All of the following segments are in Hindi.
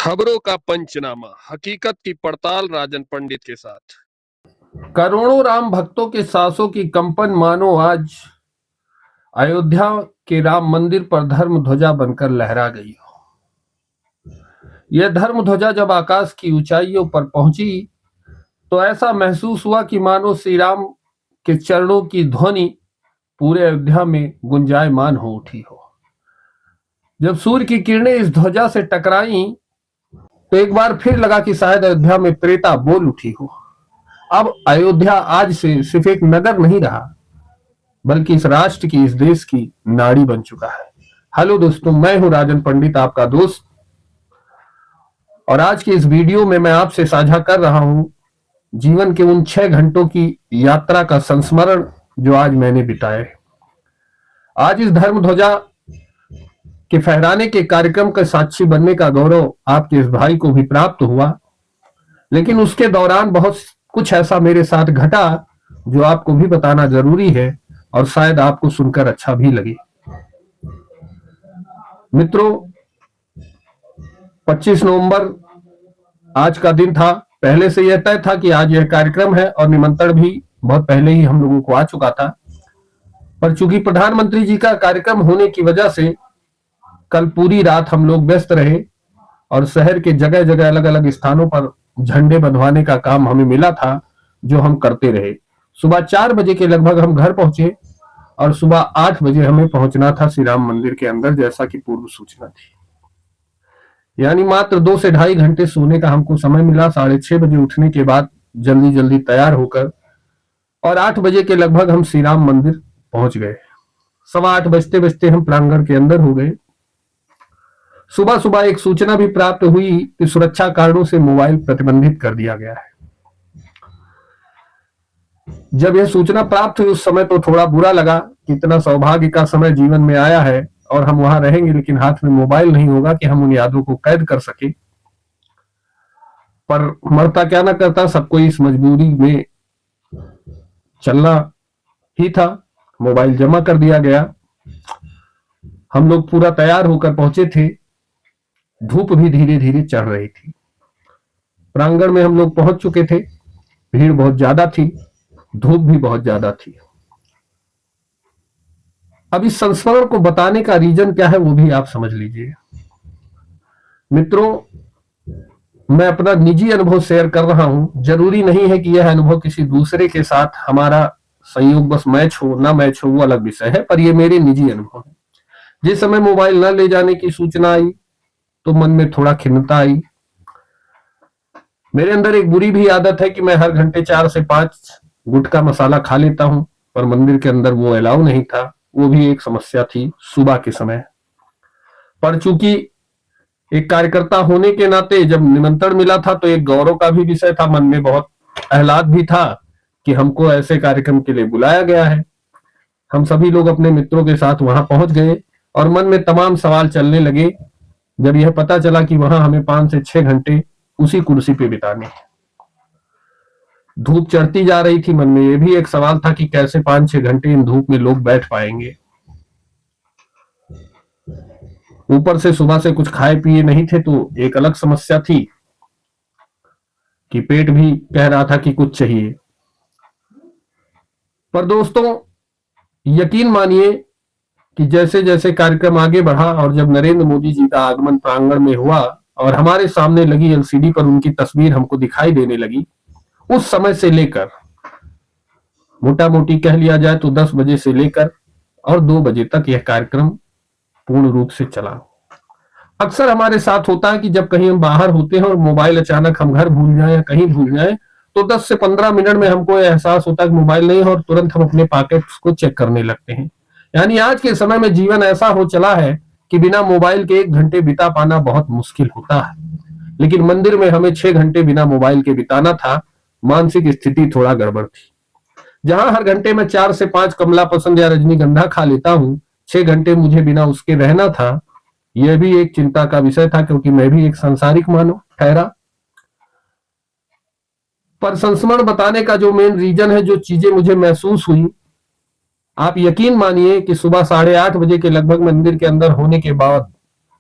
खबरों का पंचनामा, हकीकत की पड़ताल राजन पंडित के साथ। करोड़ों राम भक्तों के सांसों की कंपन मानो आज अयोध्या के राम मंदिर पर धर्म ध्वजा बनकर लहरा गई हो। यह धर्म ध्वजा जब आकाश की ऊंचाइयों पर पहुंची तो ऐसा महसूस हुआ कि मानो श्री राम के चरणों की ध्वनि पूरे अयोध्या में गुंजायमान हो उठी हो। जब सूर्य की किरणें इस ध्वजा से टकराई तो एक बार फिर लगा कि शायद अयोध्या में त्रेता बोल उठी हो। अब अयोध्या आज से सिर्फ एक नगर नहीं रहा, बल्कि इस राष्ट्र की, इस देश की नाड़ी बन चुका है। हेलो दोस्तों, मैं हूं राजन पंडित, आपका दोस्त, और आज की इस वीडियो में मैं आपसे साझा कर रहा हूं जीवन के उन 6 घंटों की यात्रा का संस्मरण जो आज मैंने बिताए। आज इस धर्म ध्वजा के फहराने के कार्यक्रम का साक्षी बनने का गौरव आपके इस भाई को भी प्राप्त हुआ, लेकिन उसके दौरान बहुत कुछ ऐसा मेरे साथ घटा जो आपको भी बताना जरूरी है और शायद आपको सुनकर अच्छा भी लगे। मित्रों, 25 नवंबर आज का दिन था। पहले से यह तय था कि आज यह कार्यक्रम है और निमंत्रण भी बहुत पहले ही हम लोगों को आ चुका था, पर चूंकि प्रधानमंत्री जी का कार्यक्रम होने की वजह से कल पूरी रात हम लोग व्यस्त रहे और शहर के जगह जगह अलग अलग स्थानों पर झंडे बंधवाने का काम हमें मिला था, जो हम करते रहे। सुबह 4 बजे के लगभग हम घर पहुंचे और सुबह 8 बजे हमें पहुंचना था श्री राम मंदिर के अंदर, जैसा कि पूर्व सूचना थी। यानी मात्र 2 से 2.5 घंटे सोने का हमको समय मिला। 6:30 बजे उठने के बाद जल्दी जल्दी तैयार होकर और 8 बजे के लगभग हम श्री राम मंदिर पहुंच गए। 8:15 बजते बजते हम प्रांगण के अंदर हो गए। सुबह सुबह एक सूचना भी प्राप्त हुई कि सुरक्षा कारणों से मोबाइल प्रतिबंधित कर दिया गया है। जब यह सूचना प्राप्त हुई उस समय तो थोड़ा बुरा लगा कि इतना सौभाग्य का समय जीवन में आया है और हम वहां रहेंगे, लेकिन हाथ में मोबाइल नहीं होगा कि हम उन यादों को कैद कर सके। पर मरता क्या ना करता, सबको इस मजबूरी में चलना ही था। मोबाइल जमा कर दिया गया। हम लोग पूरा तैयार होकर पहुंचे थे। धूप भी धीरे धीरे चढ़ रही थी। प्रांगण में हम लोग पहुंच चुके थे। भीड़ बहुत ज्यादा थी, धूप भी बहुत ज्यादा थी। अब इस संस्मरण को बताने का रीजन क्या है वो भी आप समझ लीजिए। मित्रों, मैं अपना निजी अनुभव शेयर कर रहा हूं। जरूरी नहीं है कि यह अनुभव किसी दूसरे के साथ हमारा संयोग बस मैच हो ना मैच हो, वो अलग विषय है, पर ये मेरे निजी अनुभव है। जिस समय मोबाइल न ले जाने की सूचना आई तो मन में थोड़ा खिन्नता आई। मेरे अंदर एक बुरी भी आदत है कि मैं हर घंटे 4 से 5 गुटखा मसाला खा लेता हूं, पर मंदिर के अंदर वो अलाउ नहीं था। वो भी एक समस्या थी सुबह के समय। पर चूंकि एक कार्यकर्ता होने के नाते जब निमंत्रण मिला था तो एक गौरव का भी विषय था। मन में बहुत आह्लाद भी था कि हमको ऐसे कार्यक्रम के लिए बुलाया गया है। हम सभी लोग अपने मित्रों के साथ वहां पहुंच गए और मन में तमाम सवाल चलने लगे जब यह पता चला कि वहां हमें 5 से 6 घंटे उसी कुर्सी पे बिताने हैं। धूप चढ़ती जा रही थी। मन में यह भी एक सवाल था कि कैसे 5-6 घंटे इन धूप में लोग बैठ पाएंगे। ऊपर से सुबह से कुछ खाए पिए नहीं थे तो एक अलग समस्या थी कि पेट भी कह रहा था कि कुछ चाहिए। पर दोस्तों, यकीन मानिए कि जैसे जैसे कार्यक्रम आगे बढ़ा और जब नरेंद्र मोदी जी का आगमन प्रांगण में हुआ और हमारे सामने लगी एलसीडी पर उनकी तस्वीर हमको दिखाई देने लगी, उस समय से लेकर मोटा मोटी कह लिया जाए तो 10 बजे से लेकर और 2 बजे तक यह कार्यक्रम पूर्ण रूप से चला। अक्सर हमारे साथ होता है कि जब कहीं हम बाहर होते हैं और मोबाइल अचानक हम घर भूल जाए या कहीं भूल जाए तो 10 से 15 मिनट में हमको एहसास होता है कि मोबाइल नहीं है और तुरंत हम अपने पॉकेट्स को चेक करने लगते हैं। यानी आज के समय में जीवन ऐसा हो चला है कि बिना मोबाइल के 1 घंटे बिता पाना बहुत मुश्किल होता है। लेकिन मंदिर में हमें 6 घंटे बिना मोबाइल के बिताना था। मानसिक स्थिति थोड़ा गड़बड़ थी। जहां हर घंटे में 4 से 5 कमला पसंद या रजनीगंधा खा लेता हूं, 6 घंटे मुझे बिना उसके रहना था। यह भी एक चिंता का विषय था क्योंकि मैं भी एक सांसारिक मानव ठहरा। पर संस्मरण बताने का जो मेन रीजन है, जो चीजें मुझे महसूस हुई, आप यकीन मानिए कि सुबह 8:30 बजे के लगभग मंदिर के अंदर होने के बाद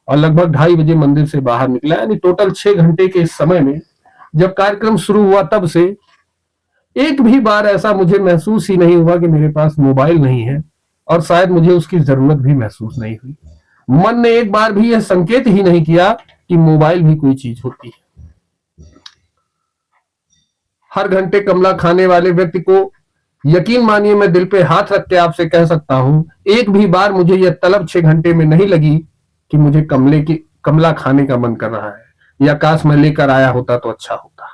और लगभग 2:30 बजे मंदिर से बाहर निकला। यानी टोटल 6 घंटे के इस समय में जब कार्यक्रम शुरू हुआ तब से एक भी बार ऐसा मुझे महसूस ही नहीं हुआ कि मेरे पास मोबाइल नहीं है, और शायद मुझे उसकी जरूरत भी महसूस नहीं हुई। मन ने एक बार भी यह संकेत ही नहीं किया कि मोबाइल भी कोई चीज होती है। हर घंटे कमला खाने वाले व्यक्ति को यकीन मानिए, मैं दिल पे हाथ रख के आपसे कह सकता हूं, एक भी बार मुझे यह तलब 6 घंटे में नहीं लगी कि मुझे कमला खाने का मन कर रहा है, या काश मैं लेकर आया होता तो अच्छा होता।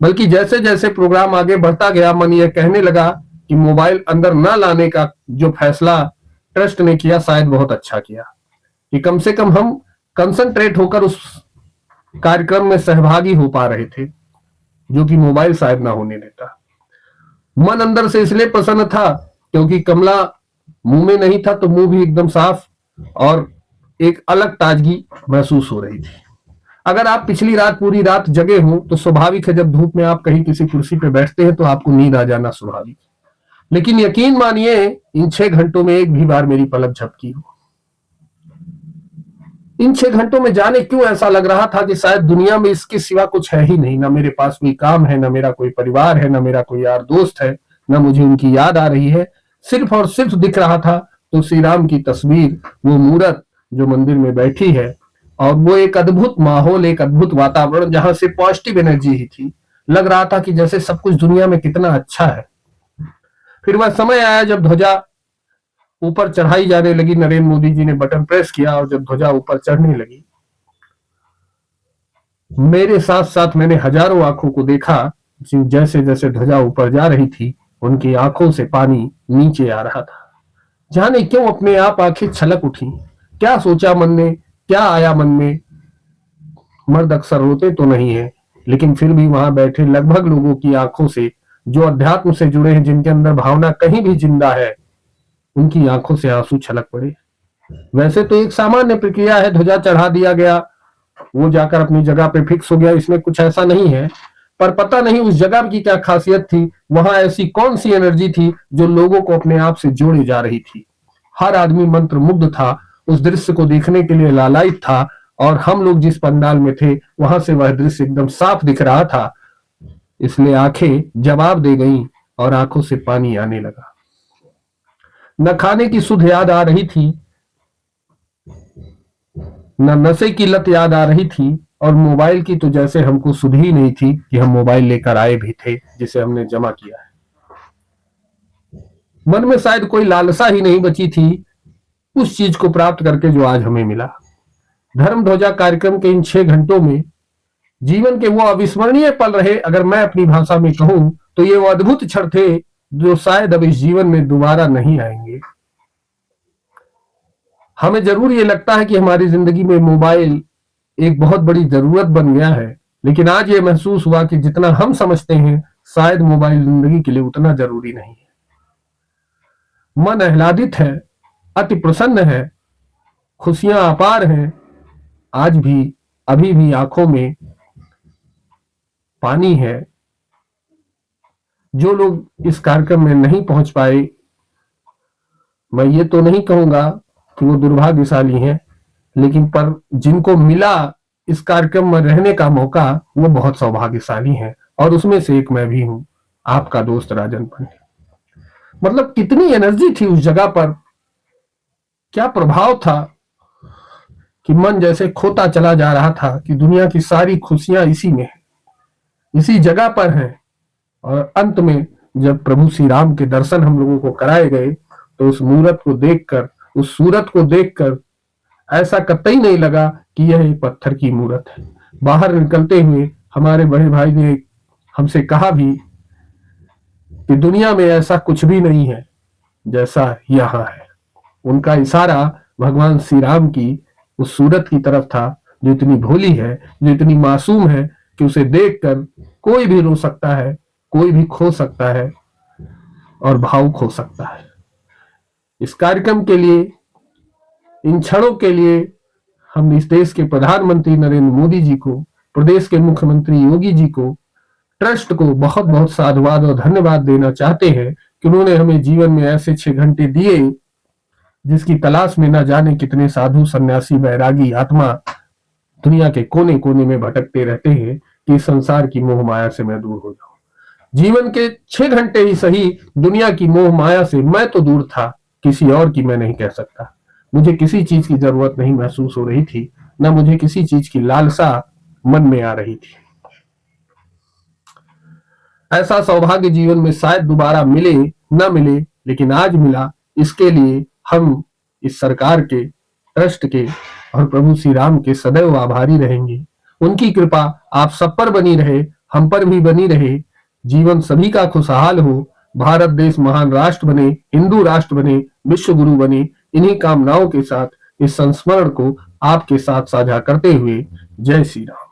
बल्कि जैसे जैसे प्रोग्राम आगे बढ़ता गया, मन यह कहने लगा कि मोबाइल अंदर न लाने का जो फैसला ट्रस्ट ने किया, शायद बहुत अच्छा किया, कि कम से कम हम कंसंट्रेट होकर उस कार्यक्रम में सहभागी हो पा रहे थे, जो कि मोबाइल शायद ना होने देता। मन अंदर से इसलिए प्रसन्न था क्योंकि कमला मुंह में नहीं था, तो मुंह भी एकदम साफ और एक अलग ताजगी महसूस हो रही थी। अगर आप पिछली रात पूरी रात जगे हो तो स्वाभाविक है, जब धूप में आप कहीं किसी कुर्सी पे बैठते हैं तो आपको नींद आ जाना स्वाभाविक। लेकिन यकीन मानिए, इन 6 घंटों में एक भी बार मेरी पलक झपकी हो। इन 6 घंटों में जाने क्यों ऐसा लग रहा था कि शायद दुनिया में इसके सिवा कुछ है ही नहीं। ना मेरे पास कोई काम है, ना मेरा कोई परिवार है, ना मेरा कोई यार दोस्त है, ना मुझे उनकी याद आ रही है। सिर्फ और सिर्फ दिख रहा था तो श्री राम की तस्वीर, वो मूरत जो मंदिर में बैठी है, और वो एक अद्भुत माहौल, एक अद्भुत वातावरण जहां से पॉजिटिव एनर्जी ही थी। लग रहा था कि जैसे सब कुछ दुनिया में कितना अच्छा है। फिर वह समय आया जब ध्वजा ऊपर चढ़ाई जाने लगी। नरेंद्र मोदी जी ने बटन प्रेस किया और जब ध्वजा ऊपर चढ़ने लगी, मेरे साथ साथ मैंने हजारों आंखों को देखा, जैसे जैसे ध्वजा ऊपर जा रही थी उनकी आंखों से पानी नीचे आ रहा था। जाने क्यों अपने आप आंखें छलक उठी। क्या सोचा मन ने, क्या आया मन में। मर्द अक्सर रोते तो नहीं है, लेकिन फिर भी वहां बैठे लगभग लोगों की आंखों से, जो अध्यात्म से जुड़े हैं, जिनके अंदर भावना कहीं भी जिंदा है, उनकी आंखों से आंसू छलक पड़े। वैसे तो एक सामान्य प्रक्रिया है, ध्वजा चढ़ा दिया गया, वो जाकर अपनी जगह पे फिक्स हो गया, इसमें कुछ ऐसा नहीं है। पर पता नहीं उस जगह की क्या खासियत थी, वहां ऐसी कौन सी एनर्जी थी जो लोगों को अपने आप से जोड़े जा रही थी। हर आदमी मंत्र मुग्ध था, उस दृश्य को देखने के लिए लालायित था, और हम लोग जिस पंडाल में थे वहां से वह दृश्य एकदम साफ दिख रहा था। इसलिए आंखें जवाब दे गईं और आंखों से पानी आने लगा। न खाने की सुध याद आ रही थी, न नशे की लत याद आ रही थी, और मोबाइल की तो जैसे हमको सुध ही नहीं थी कि हम मोबाइल लेकर आए भी थे, जिसे हमने जमा किया है। मन में शायद कोई लालसा ही नहीं बची थी उस चीज को प्राप्त करके जो आज हमें मिला। धर्म ध्वजा कार्यक्रम के इन 6 घंटों में जीवन के वो अविस्मरणीय पल रहे। अगर मैं अपनी भाषा में कहूं तो ये वो अद्भुत क्षण थे जो शायद अब इस जीवन में दोबारा नहीं आएंगे। हमें जरूर ये लगता है कि हमारी जिंदगी में मोबाइल एक बहुत बड़ी जरूरत बन गया है, लेकिन आज ये महसूस हुआ कि जितना हम समझते हैं शायद मोबाइल जिंदगी के लिए उतना जरूरी नहीं है। मन आह्लादित है, अति प्रसन्न है, खुशियां अपार हैं। आज भी अभी भी आंखों में पानी है। जो लोग इस कार्यक्रम में नहीं पहुंच पाए, मैं ये तो नहीं कहूंगा कि वो दुर्भाग्यशाली हैं, लेकिन पर जिनको मिला इस कार्यक्रम में रहने का मौका, वो बहुत सौभाग्यशाली हैं, और उसमें से एक मैं भी हूं, आपका दोस्त राजन पंडित। मतलब कितनी एनर्जी थी उस जगह पर, क्या प्रभाव था कि मन जैसे खोता चला जा रहा था कि दुनिया की सारी खुशियां इसी में है, इसी जगह पर हैं। और अंत में जब प्रभु श्री राम के दर्शन हम लोगों को कराए गए तो उस मूरत को देखकर, उस सूरत को देखकर ऐसा कतई नहीं लगा कि यह एक पत्थर की मूरत है। बाहर निकलते हुए हमारे बड़े भाई ने हमसे कहा भी कि दुनिया में ऐसा कुछ भी नहीं है जैसा यहाँ है। उनका इशारा भगवान श्री राम की उस सूरत की तरफ था, जो इतनी भोली है, जो इतनी मासूम है कि उसे देखकर कोई भी रो सकता है, कोई भी खो सकता है और भावुक हो सकता है। इस कार्यक्रम के लिए, इन क्षणों के लिए हम इस देश के प्रधानमंत्री नरेंद्र मोदी जी को, प्रदेश के मुख्यमंत्री योगी जी को, ट्रस्ट को बहुत बहुत साधुवाद और धन्यवाद देना चाहते हैं कि उन्होंने हमें जीवन में ऐसे 6 घंटे दिए जिसकी तलाश में न जाने कितने साधु सन्यासी वैरागी आत्मा दुनिया के कोने कोने में भटकते रहते हैं कि संसार की मोह माया से मैं दूर हो जाऊं। जीवन के 6 घंटे ही सही दुनिया की मोह माया से मैं तो दूर था, किसी और की मैं नहीं कह सकता। मुझे किसी चीज की जरूरत नहीं महसूस हो रही थी, न मुझे किसी चीज की लालसा मन में आ रही थी। ऐसा सौभाग्य जीवन में शायद दोबारा मिले न मिले, लेकिन आज मिला। इसके लिए हम इस सरकार के, ट्रस्ट के और प्रभु श्री राम के सदैव आभारी रहेंगे। उनकी कृपा आप सब पर बनी रहे, हम पर भी बनी रहे। जीवन सभी का खुशहाल हो, भारत देश महान राष्ट्र बने, हिंदू राष्ट्र बने, विश्व गुरु बने। इन्हीं कामनाओं के साथ इस संस्मरण को आपके साथ साझा करते हुए जय श्री राम।